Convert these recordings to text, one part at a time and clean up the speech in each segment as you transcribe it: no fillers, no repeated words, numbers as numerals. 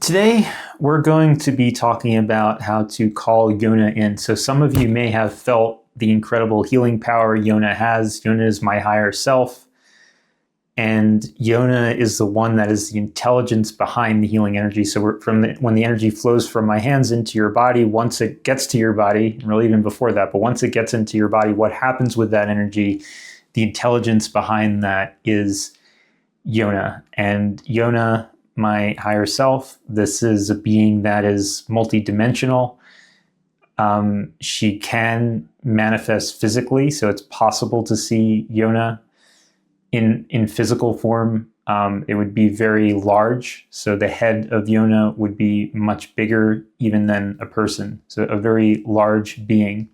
Today, we're going to be talking about how to call Yona in. So some of you may have felt the incredible healing power Yona has. Yona is my higher self, and Yona is the one that is the intelligence behind the healing energy. So when the energy flows from my hands into your body, once it gets to your body, and really even before that, but once it gets into your body, what happens with that energy, the intelligence behind that is Yona. And Yona, my higher self, this is a being that is multidimensional. She can manifest physically, so it's possible to see Yona in physical form. It would be very large, so the head of Yona would be much bigger even than a person, so a very large being.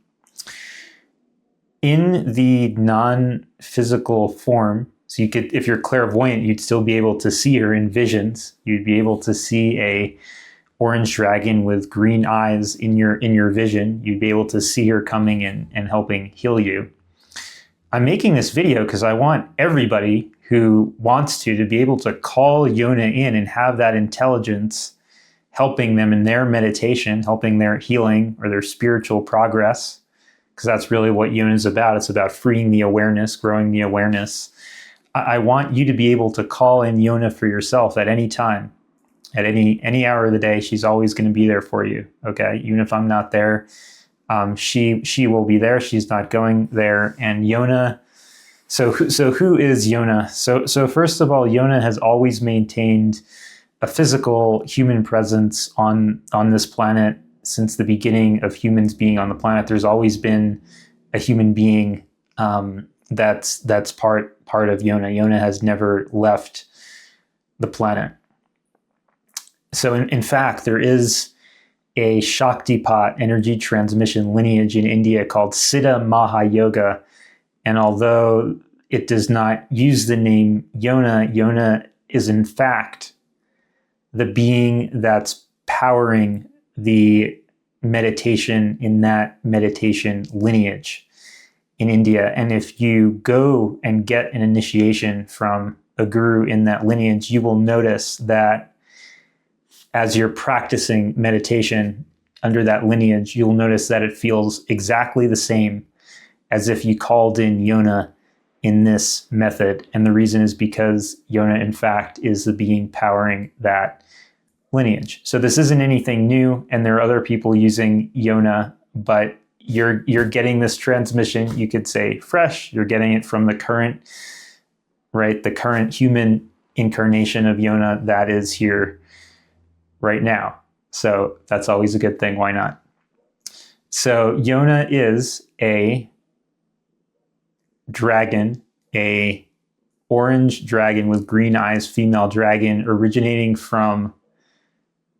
In the non-physical form, so you could, if you're clairvoyant, you'd still be able to see her in visions. You'd be able to see a orange dragon with green eyes in your vision. You'd be able to see her coming in and helping heal you. I'm making this video because I want everybody who wants to be able to call Yona in and have that intelligence helping them in their meditation, helping their healing or their spiritual progress, because that's really what Yona is about. It's about freeing the awareness, growing the awareness. I want you to be able to call in Yona for yourself at any time, at any hour of the day. She's always going to be there for you. Okay, even if I'm not there, she will be there. She's not going there. And Yona. So who is Yona? So first of all, Yona has always maintained a physical human presence on this planet since the beginning of humans being on the planet. There's always been a human being that's part of Yona. Yona has never left the planet. So in fact, there is a Shaktipat energy transmission lineage in India called Siddha Mahayoga. And although it does not use the name Yona, Yona is in fact the being that's powering the meditation in that meditation lineage in India. And if you go and get an initiation from a guru in that lineage, you will notice that as you're practicing meditation under that lineage, you'll notice that it feels exactly the same as if you called in Yona in this method. And the reason is because Yona, in fact, is the being powering that lineage. So this isn't anything new, and there are other people using Yona, but you're getting this transmission, you could say fresh. You're getting it from the current, right? The current human incarnation of Yona that is here right now. So that's always a good thing. Why not? So Yona is a dragon, a orange dragon with green eyes, female dragon, originating from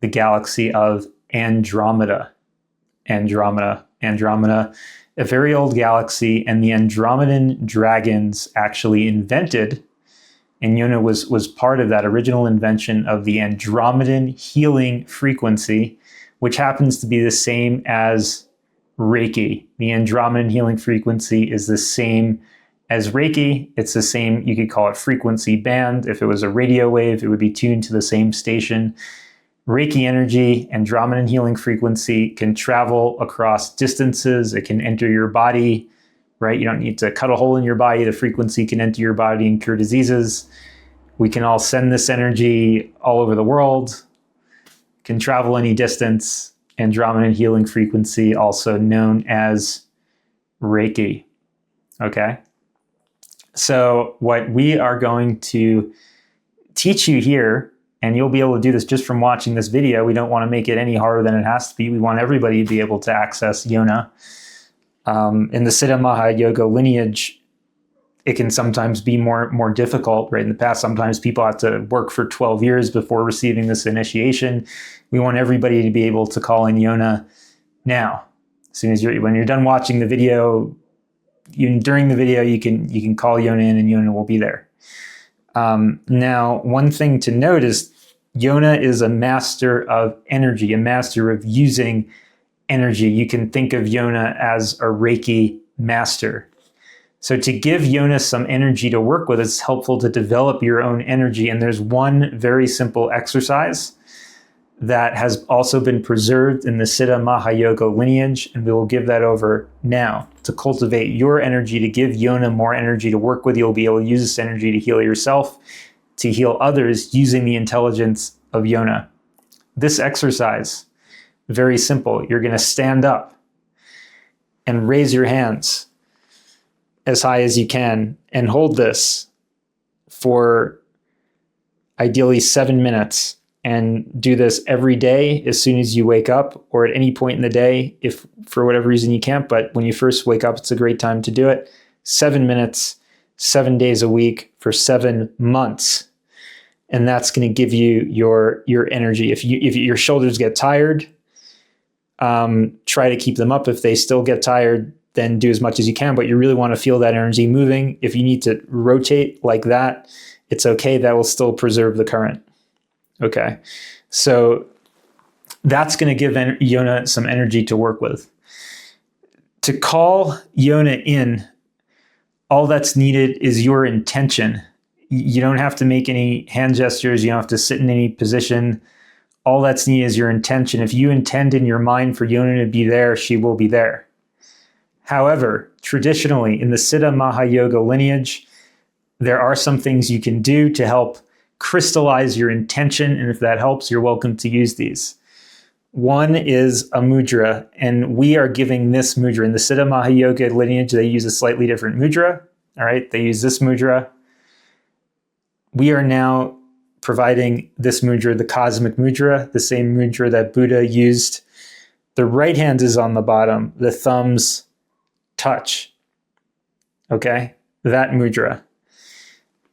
the galaxy of Andromeda, a very old galaxy, and the Andromedan dragons actually invented, and Yona was part of that original invention of the Andromedan healing frequency, which happens to be the same as Reiki. The Andromedan healing frequency is the same as Reiki. It's the same, you could call it frequency band. If it was a radio wave, it would be tuned to the same station. Reiki energy, Andromedan healing frequency, can travel across distances. It can enter your body, right? You don't need to cut a hole in your body. The frequency can enter your body and cure diseases. We can all send this energy all over the world. Can travel any distance. Andromedan healing frequency, also known as Reiki. Okay? So what we are going to teach you here, and you'll be able to do this just from watching this video. We don't want to make it any harder than it has to be. We want everybody to be able to access Yona. In the Siddha Mahayoga lineage, it can sometimes be more difficult, right? In the past, sometimes people have to work for 12 years before receiving this initiation. We want everybody to be able to call in Yona now. As soon as when you're done watching the video, even during the video, you can call Yona in and Yona will be there. Now, one thing to note is Yona is a master of energy, a master of using energy. You can think of Yona as a Reiki master. So to give Yona some energy to work with, it's helpful to develop your own energy. And there's one very simple exercise that has also been preserved in the Siddha Mahayoga lineage, and we will give that over now to cultivate your energy, to give Yona more energy to work with. You'll be able to use this energy to heal yourself, to heal others using the intelligence of Yona. This exercise, very simple. You're going to stand up and raise your hands as high as you can and hold this for ideally 7 minutes. And do this every day as soon as you wake up, or at any point in the day if for whatever reason you can't. But when you first wake up, it's a great time to do it. 7 minutes, 7 days a week for 7 months. And that's going to give you your energy. If your shoulders get tired, try to keep them up. If they still get tired, then do as much as you can. But you really want to feel that energy moving. If you need to rotate like that, it's okay. That will still preserve the current. Okay, so that's going to give Yona some energy to work with. To call Yona in, all that's needed is your intention. You don't have to make any hand gestures. You don't have to sit in any position. All that's needed is your intention. If you intend in your mind for Yona to be there, she will be there. However, traditionally in the Siddha Mahayoga lineage, there are some things you can do to help crystallize your intention, and if that helps, you're welcome to use these. One is a mudra, and we are giving this mudra. In the Siddha Mahayoga lineage, they use a slightly different mudra. All right, they use this mudra. We are now providing this mudra, the cosmic mudra, the same mudra that Buddha used. The right hand is on the bottom, the thumbs touch. Okay, that mudra.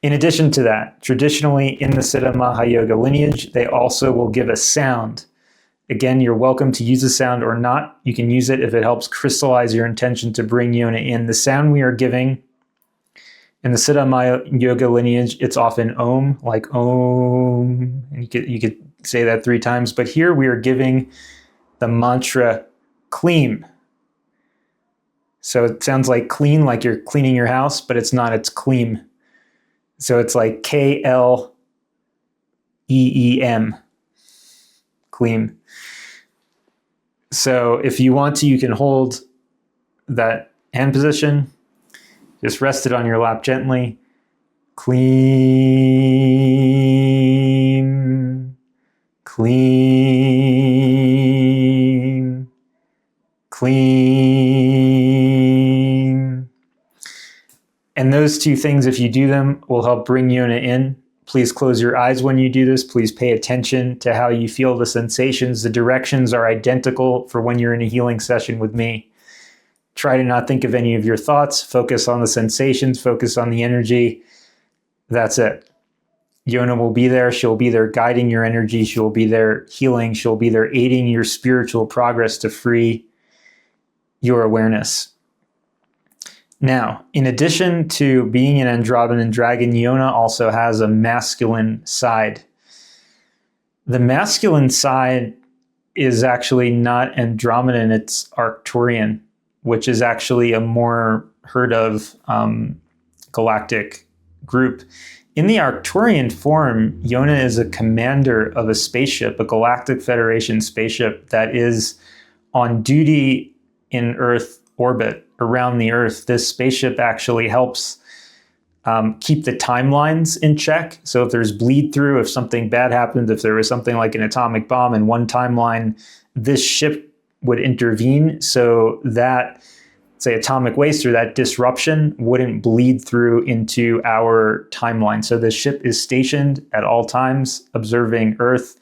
In addition to that, traditionally in the Siddha Mahayoga lineage, they also will give a sound. Again, you're welcome to use the sound or not. You can use it if it helps crystallize your intention to bring Yona in. The sound we are giving in the Siddha Mahayoga lineage, it's often Om, like Om. And you could say that 3 times. But here we are giving the mantra Kleem. So it sounds like clean, like you're cleaning your house, but it's not, it's Kleem. So it's like K-L-E-E-M, Kleem. So if you want to, you can hold that hand position. Just rest it on your lap gently. Kleem, Kleem, Kleem. And those 2 things, if you do them, will help bring Yona in. Please close your eyes when you do this. Please pay attention to how you feel the sensations. The directions are identical for when you're in a healing session with me. Try to not think of any of your thoughts. Focus on the sensations. Focus on the energy. That's it. Yona will be there. She'll be there guiding your energy. She'll be there healing. She'll be there aiding your spiritual progress to free your awareness. Now, in addition to being an Andromedan dragon, Yona also has a masculine side. The masculine side is actually not Andromedan, it's Arcturian, which is actually a more heard of galactic group. In the Arcturian form, Yona is a commander of a spaceship, a Galactic Federation spaceship that is on duty in Earth orbit around the Earth. This spaceship actually helps keep the timelines in check. So if there's bleed through, if something bad happened, if there was something like an atomic bomb in one timeline, this ship would intervene so that, say, atomic waste or that disruption wouldn't bleed through into our timeline. So the ship is stationed at all times, observing Earth,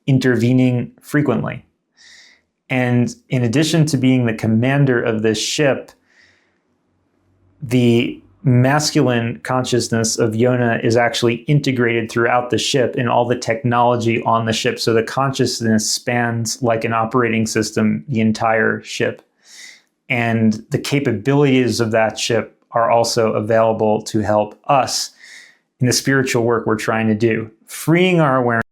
intervening frequently. And in addition to being the commander of this ship, the masculine consciousness of Yona is actually integrated throughout the ship in all the technology on the ship. So the consciousness spans like an operating system, the entire ship. And the capabilities of that ship are also available to help us in the spiritual work we're trying to do, freeing our awareness